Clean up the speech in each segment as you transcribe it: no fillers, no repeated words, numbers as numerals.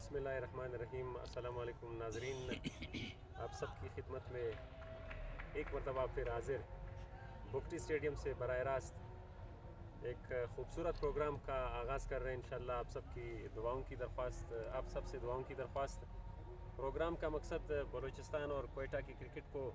بسم اللہ الرحمن الرحیم۔ السلام علیکم ناظرین، آپ سب کی خدمت میں ایک مرتبہ پھر حاضر بگٹی اسٹیڈیم سے براہ راست ایک خوبصورت پروگرام کا آغاز کر رہے ہیں انشاءاللہ۔ آپ سب کی دعاؤں کی درخواست، آپ سب سے دعاؤں کی درخواست۔ پروگرام کا مقصد بلوچستان اور کوئٹہ کی کرکٹ کو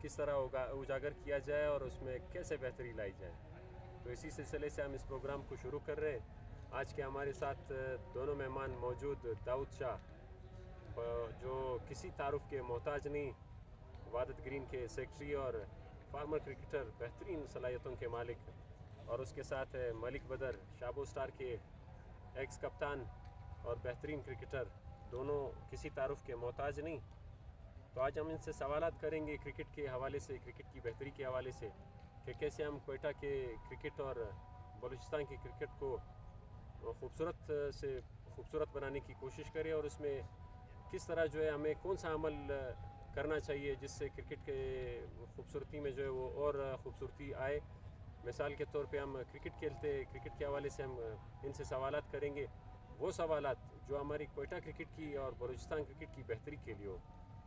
کس طرح اجاگر کیا جائے اور اس میں کیسے بہتری لائی جائے، تو اسی سلسلے سے ہم اس پروگرام کو شروع کر رہے ہیں۔ آج کے ہمارے ساتھ دونوں مہمان موجود، داؤد شاہ جو کسی تعارف کے محتاج نہیں، وحدت گرین کے سیکرٹری اور فارمر کرکٹر، بہترین صلاحیتوں کے مالک، اور اس کے ساتھ ہے ملک بدر، شابو سٹار کے ایکس کپتان اور بہترین کرکٹر، دونوں کسی تعارف کے محتاج نہیں۔ تو آج ہم ان سے سوالات کریں گے کرکٹ کے حوالے سے، کرکٹ کی بہتری کے حوالے سے، کہ کیسے ہم کوئٹہ کے کرکٹ اور بلوچستان کی کرکٹ کو خوبصورت بنانے کی کوشش کریں، اور اس میں کس طرح جو ہے ہمیں کون سا عمل کرنا چاہیے جس سے کرکٹ کے خوبصورتی میں جو ہے وہ اور خوبصورتی آئے۔ مثال کے طور پہ ہم کرکٹ کھیلتے، کرکٹ کے حوالے سے ہم ان سے سوالات کریں گے، وہ سوالات جو ہماری کوئٹہ کرکٹ کی اور بلوچستان کرکٹ کی بہتری کے لیے ہو۔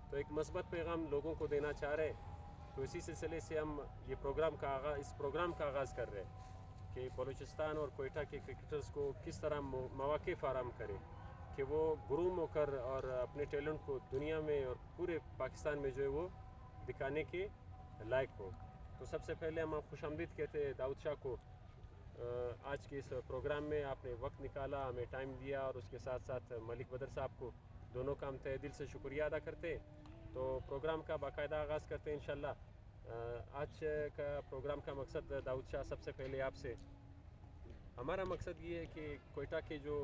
تو ایک مثبت پیغام لوگوں کو دینا چاہ رہے ہیں، تو اسی سلسلے سے ہم اس پروگرام کا آغاز کر رہے ہیں کہ بلوچستان اور کوئٹہ کے کرکٹرز کو کس طرح مواقع فراہم کرے کہ وہ گروم ہو کر اور اپنے ٹیلنٹ کو دنیا میں اور پورے پاکستان میں جو ہے وہ دکھانے کے لائق ہو۔ تو سب سے پہلے ہم خوش آمدید کہتے ہیں داؤد شاہ کو آج کے اس پروگرام میں۔ آپ نے وقت نکالا، ہمیں ٹائم دیا، اور اس کے ساتھ ساتھ ملک بدر صاحب کو، دونوں کا ہم تہہ دل سے شکریہ ادا کرتے ہیں۔ تو پروگرام کا باقاعدہ آغاز کرتے ہیں انشاءاللہ۔ آج کا پروگرام کا مقصد داؤد شاہ، سب سے پہلے آپ سے، ہمارا مقصد یہ ہے کہ کوئٹہ کے جو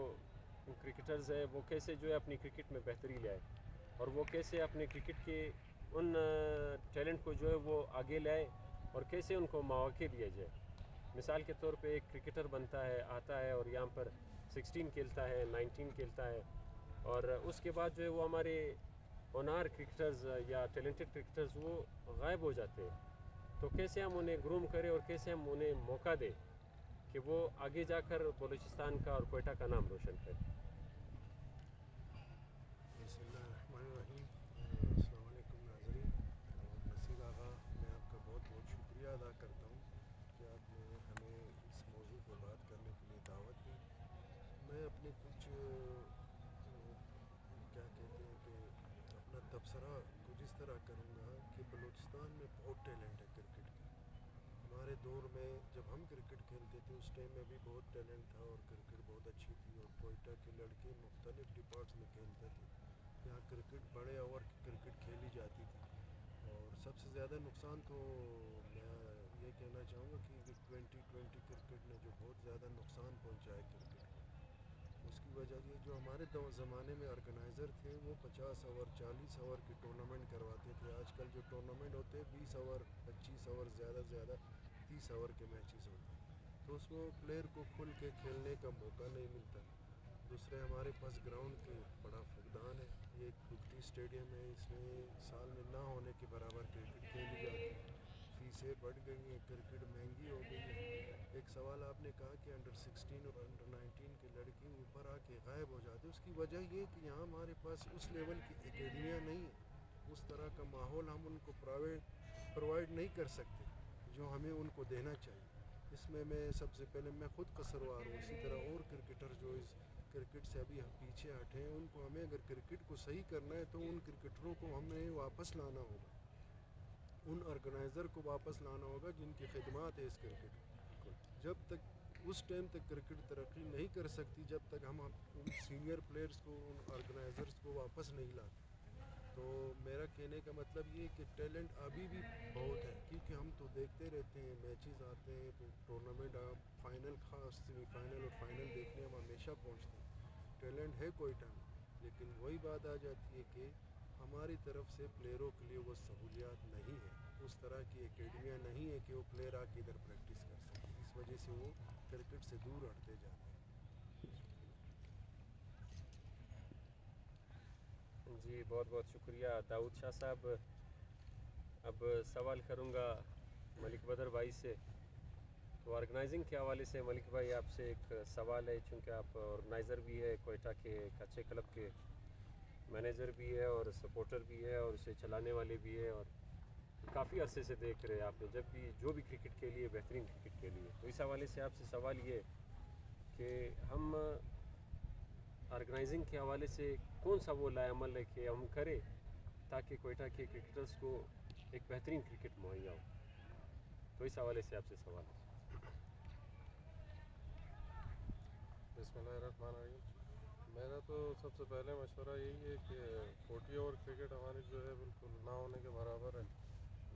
کرکٹرز ہیں وہ کیسے جو ہے اپنی کرکٹ میں بہتری لائے، اور وہ کیسے اپنے کرکٹ کے ان ٹیلنٹ کو جو ہے وہ آگے لائے، اور کیسے ان کو مواقع دیا جائے۔ مثال کے طور پہ ایک کرکٹر بنتا ہے، آتا ہے اور یہاں پر 16 کھیلتا ہے، 19 کھیلتا ہے، اور اس کے بعد جو ہے وہ ہمارے ہونہار کرکٹرز یا ٹیلنٹڈ کرکٹرز وہ غائب ہو جاتے ہیں۔ تو کیسے ہم انہیں گروم کریں اور کیسے ہم انہیں موقع دیں کہ وہ آگے جا کر بلوچستان کا اور کوئٹہ کا نام روشن کریں۔ بسم اللہ الرحمن الرحیم۔ السلام علیکم ناظرین، اور نصیر آغا، میں آپ کا بہت بہت شکریہ ادا کرتا ہوں کہ آپ نے ہمیں اس موضوع پہ بات کرنے کے لیے دعوت دی۔ میں اپنے کچھ کیا کہتے ہیں کہ اپنا تبصرہ کچھ اس طرح کروں گا کہ بلوچستان میں بہت ٹیلنٹ ہے کرکٹ کا۔ ہمارے دور میں جب ہم کرکٹ کھیلتے تھے اس ٹائم میں بھی بہت ٹیلنٹ تھا اور کرکٹ بہت اچھی تھی، اور کوئٹہ کے لڑکے مختلف ڈپارٹس میں کھیلتے تھے۔ یہاں کرکٹ بڑے اوور کی کرکٹ کھیلی جاتی تھی، اور سب سے زیادہ نقصان تو میں یہ کہنا چاہوں گا کہ 2020 کرکٹ نے جو بہت زیادہ نقصان پہنچایا کرکٹ کو، اس کی وجہ یہ جو ہمارے زمانے میں آرگنائزر تھے وہ 50 اوور 40 اوور کی ٹورنامنٹ کرواتے تھے۔ آج کل جو ٹورنامنٹ ہوتے ہیں 20 اوور 25 اوور، زیادہ سے زیادہ 30 اوور کے میچز ہوتے ہیں، تو اس میں پلیئر کو کھل کے کھیلنے کا موقع نہیں ملتا۔ دوسرے ہمارے پاس گراؤنڈ کے بڑا فقدان ہے۔ یہ ایک بگٹی اسٹیڈیم ہے، اس میں سال میں نہ ہونے کے برابر کرکٹ کھیلی جاتی ہے، فیسیں بڑھ گئی ہیں، کرکٹ مہنگی ہو گئی ہے۔ ایک سوال آپ نے کہا کہ انڈر 16 اور انڈر 19 کے لڑکے اوپر آ کے غائب ہو جاتے، اس کی وجہ یہ کہ یہاں ہمارے پاس اس لیول کی اکیڈمیاں نہیں ہیں، اس طرح کا ماحول ہم ان کو پرووائڈ نہیں کر سکتے جو ہمیں ان کو دینا چاہیے۔ اس میں سب سے پہلے میں خود قصوروار ہوں، اسی طرح اور کرکٹر جو اس کرکٹ سے ابھی پیچھے ہٹے ہیں، ان کو ہمیں اگر کرکٹ کو صحیح کرنا ہے تو ان کرکٹروں کو ہمیں واپس لانا ہوگا، ان آرگنائزر کو واپس لانا ہوگا جن کی خدمات ہے اس کرکٹ کو۔ جب تک اس ٹائم تک کرکٹ ترقی نہیں کر سکتی جب تک ہم ان سینئر پلیئرز کو، ان آرگنائزرز کو واپس نہیں لاتے۔ تو میرا کہنے کا مطلب یہ کہ ٹیلنٹ ابھی بھی بہت ہے، کیونکہ ہم تو دیکھتے رہتے ہیں، میچز آتے ہیں تو ٹورنامنٹ فائنل، خاص سیمی فائنل اور فائنل دیکھنے ہم ہمیشہ پہنچتے ہیں۔ ٹیلنٹ ہے کوئٹہ میں، لیکن وہی بات آ جاتی ہے کہ ہماری طرف سے پلیئروں کے لیے وہ سہولیات نہیں ہے، اس طرح کی اکیڈمیاں نہیں ہے کہ وہ پلیئر آ کے ادھر پریکٹس کر سکے، اس وجہ سے وہ کرکٹ سے دور ہٹتے جاتے ہیں۔ جی بہت بہت شکریہ داؤد شاہ صاحب۔ اب سوال کروں گا ملک بدر بھائی سے۔ تو آرگنائزنگ کے حوالے سے ملک بھائی آپ سے ایک سوال ہے، چونکہ آپ آرگنائزر بھی ہے کوئٹہ کے ایک اچھے کلب کے، مینیجر بھی ہے اور سپورٹر بھی ہے اور اسے چلانے والے بھی ہے، اور کافی عرصے سے دیکھ رہے ہیں آپ نے جب بھی جو بھی کرکٹ کے لیے بہترین کرکٹ کے لیے. تو اس حوالے سے آپ سے سوال یہ ہے کہ ہم آرگنائزنگ کے حوالے سے کون سا وہ لائے عمل ہے کہ ہم کریں تاکہ کوئٹہ کے کرکٹرز کو ایک بہترین کرکٹ مہیا ہو. تو اس حوالے سے آپ سے سوال ہے. بسم اللہ الرحمن الرحیم. میرا تو سب سے پہلے مشورہ یہی ہے کہ 40 اوور کرکٹ ہماری جو ہے بالکل نہ ہونے کے برابر ہے.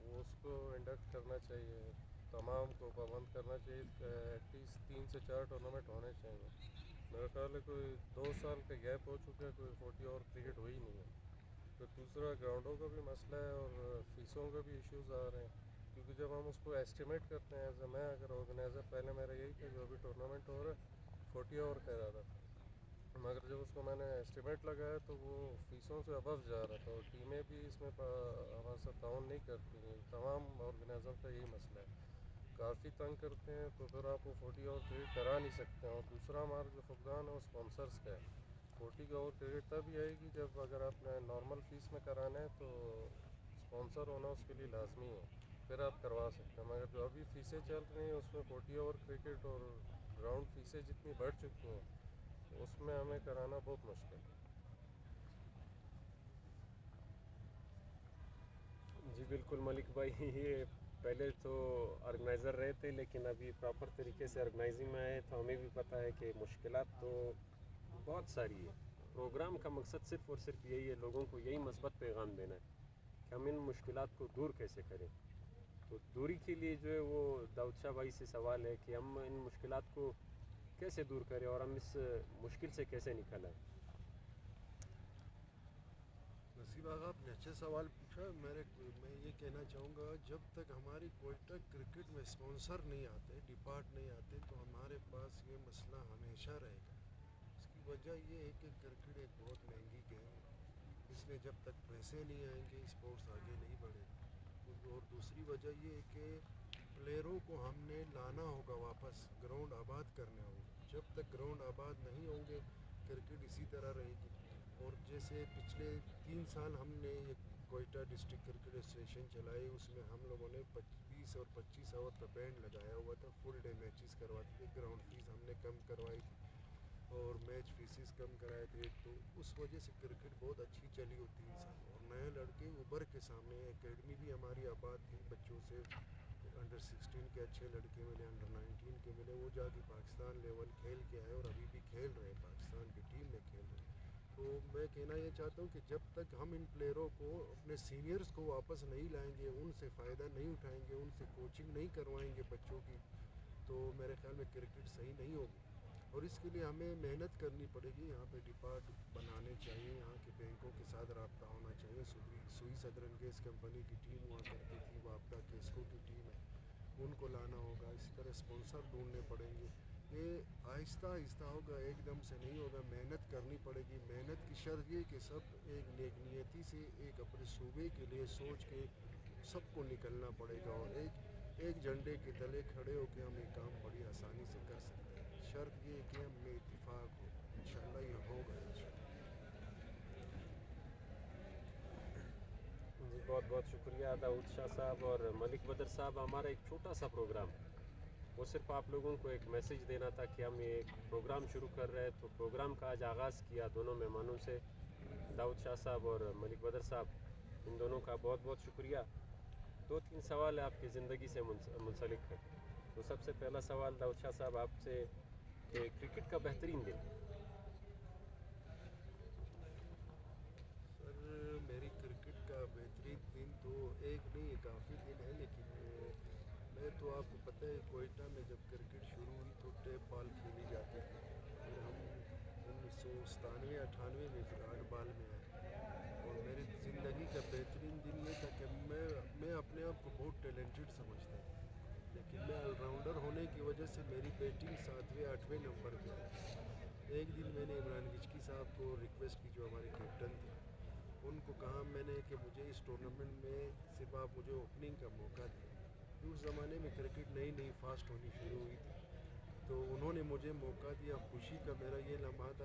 وہ اس کو انڈکٹ کرنا چاہیے، تمام کو پابند کرنا چاہیے. ایٹ لیسٹ 3 سے 4 ٹورنامنٹ ہونے چاہیے. میرا خیال ہے کوئی 2 سال کا گیپ ہو چکا ہے، کوئی 40 اوور کرکٹ ہو ہی نہیں ہے. پھر دوسرا گراؤنڈوں کا بھی مسئلہ ہے اور فیسوں کا بھی ایشوز آ رہے ہیں، کیونکہ جب ہم اس کو ایسٹیمیٹ کرتے ہیں میں اگر آرگنائزر، پہلے میرا یہی تھا جو ابھی ٹورنامنٹ ہو رہا ہے 40 اوور کا ارادہ تھا، مگر جب اس کو میں نے ایسٹیمیٹ لگایا تو وہ فیسوں سے ابو جا رہا تھا، اور ٹیمیں بھی اس میں ہمارے ساتھ تعاون نہیں کرتی ہیں. تمام آرگنائزر کا یہی مسئلہ ہے، کافی تنگ کرتے ہیں، تو پھر آپ وہ 40 اوور کرکٹ کرا نہیں سکتے ہیں. اور دوسرا ہمارا جو فقدان ہے وہ اسپانسرس کا ہے. 40 اوور کرکٹ تب آئے گی جب اگر آپ نے نارمل فیس میں کرانا ہے تو اسپانسر ہونا اس کے لیے لازمی ہے، پھر آپ کروا سکتے ہیں. مگر جو ابھی فیسیں چل رہی ہیں اس میں 40 اوور کرکٹ اور گراؤنڈ فیسیں جتنی بڑھ چکی ہیں اس میں ہمیں کرانا بہت مشکل ہے. جی بالکل ملک بھائی، یہ پہلے تو آرگنائزر رہے تھے لیکن ابھی پراپر طریقے سے آرگنائزنگ میں آئے تو ہمیں بھی پتہ ہے کہ مشکلات تو بہت ساری ہے. پروگرام کا مقصد صرف اور صرف یہی ہے، لوگوں کو یہی مثبت پیغام دینا ہے کہ ہم ان مشکلات کو دور کیسے کریں. تو دوری کے لیے جو ہے وہ داؤد شاہ بھائی سے سوال ہے کہ ہم ان مشکلات کو کیسے دور کریں اور ہم اس مشکل سے کیسے نکل آئیں. نصیب آغا، آپ نے اچھا سوال پوچھا. میں یہ کہنا چاہوں گا جب تک ہماری کوئٹہ کرکٹ میں اسپانسر نہیں آتے، ڈپارٹ نہیں آتے، تو ہمارے پاس یہ مسئلہ ہمیشہ رہے گا. اس کی وجہ یہ ہے کہ کرکٹ ایک بہت مہنگی گیم ہے. اس میں جب تک پیسے نہیں آئیں گے اسپورٹس آگے نہیں بڑھے گا. اور دوسری وجہ یہ ہے کہ پلیئروں کو ہم نے لانا ہوگا واپس، گراؤنڈ آباد کرنے ہوں گے. جب تک گراؤنڈ آباد نہیں ہوں گے کرکٹ اسی طرح رہے گی. اور جیسے پچھلے 3 سال ہم نے یہ کوئٹہ ڈسٹرکٹ کرکٹ ایسوسیشن چلائی، اس میں ہم لوگوں نے 20 اور 25 اوور کا بینڈ لگایا ہوا تھا. فل ڈے میچز کرواتے تھے، گراؤنڈ فیس ہم نے کم کروائی تھی اور میچ فیسز کم کرائے تھے. تو اس وجہ سے کرکٹ بہت اچھی چلی ہو 3 سال. اور نئے لڑکے ابھر کے سامنے، اکیڈمی بھی ہماری آباد تھی، بچوں سے انڈر 16 کے اچھے لڑکے ملے، انڈر 19 کے ملے، وہ جا کے پاکستان لیول کھیل کے آئے اور ابھی بھی کھیل رہے ہیں، پاکستان کی ٹیم میں کھیل رہے ہیں. تو میں کہنا یہ چاہتا ہوں کہ جب تک ہم ان پلیئروں کو، اپنے سینئرز کو واپس نہیں لائیں گے، ان سے فائدہ نہیں اٹھائیں گے، ان سے کوچنگ نہیں کروائیں گے بچوں کی، تو میرے خیال میں کرکٹ صحیح نہیں ہوگی. اور اس کے لیے ہمیں محنت کرنی پڑے گی. یہاں پہ ڈپارٹ بنانے چاہیے، یہاں کے بینکوں کے ساتھ رابطہ ہونا چاہیے. سوئی سدرن گیس کمپنی کی ٹیم ہوا کرتی تھی، وابدہ کیسکو کی ٹیم ہے، ان کو لانا ہوگا. اسی طرح اسپانسر ڈھونڈنے پڑیں گے. یہ آہستہ آہستہ ہوگا، ایک دم سے نہیں ہوگا. محنت کرنی پڑے گی. محنت کی شرط یہ کہ سب ایک نیک نیتی سے، ایک اپنے صوبے کے لیے سوچ کے سب کو نکلنا پڑے گا، اور ایک جھنڈے کے تلے کھڑے ہو کے ہم یہ کام بڑی آسانی سے کر سکتے ہیں. شرط یہ ہے کہ ہم میں اتفاق ہو. انشاءاللہ یہ ہوگا انشاءاللہ. جی بہت بہت شکریہ داؤد شاہ صاحب اور ملک بدر صاحب. ہمارا ایک چھوٹا سا پروگرام، وہ صرف آپ لوگوں کو ایک میسیج دینا تھا کہ ہم ایک پروگرام شروع کر رہے ہیں. تو پروگرام کا آج آغاز کیا دونوں مہمانوں سے، داؤد شاہ صاحب اور ملک بدر صاحب. ان دونوں کا بہت بہت شکریہ. 2-3 سوال آپ کی زندگی سے منسلک ہے. تو سب سے پہلا سوال داؤد شاہ صاحب آپ سے کہ کرکٹ کا بہترین دن. سر میری کرکٹ کا بہترین دن تو ایک نہیں ہے، کافی دن ہے. لیکن میں تو آپ کو پتہ ہے کوئٹہ میں جب کرکٹ شروع ہوئی تو ٹیپ بال کھیلی جاتی تھی. پھر ہم 1997-98 میں پھر 8 بال میں آئے. اور میری زندگی کا بہترین دن یہ تھا کہ میں اپنے آپ کو بہت ٹیلنٹڈ سمجھتا تھا، لیکن میں آل راؤنڈر ہونے کی وجہ سے میری بیٹنگ 7ویں-8ویں نمبر پہ آئی. ایک دن میں نے عمران گچکی صاحب کو ریکویسٹ کی، جو ہمارے کیپٹن تھے، ان کو کہا میں نے کہ مجھے اس ٹورنامنٹ میں صرف آپ مجھے اوپننگ کا موقع دیں. اس زمانے میں کرکٹ نئی نئی فاسٹ ہونی شروع ہوئی تھی، تو انہوں نے مجھے موقع دیا. خوشی کا میرا یہ لمحہ تھا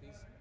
30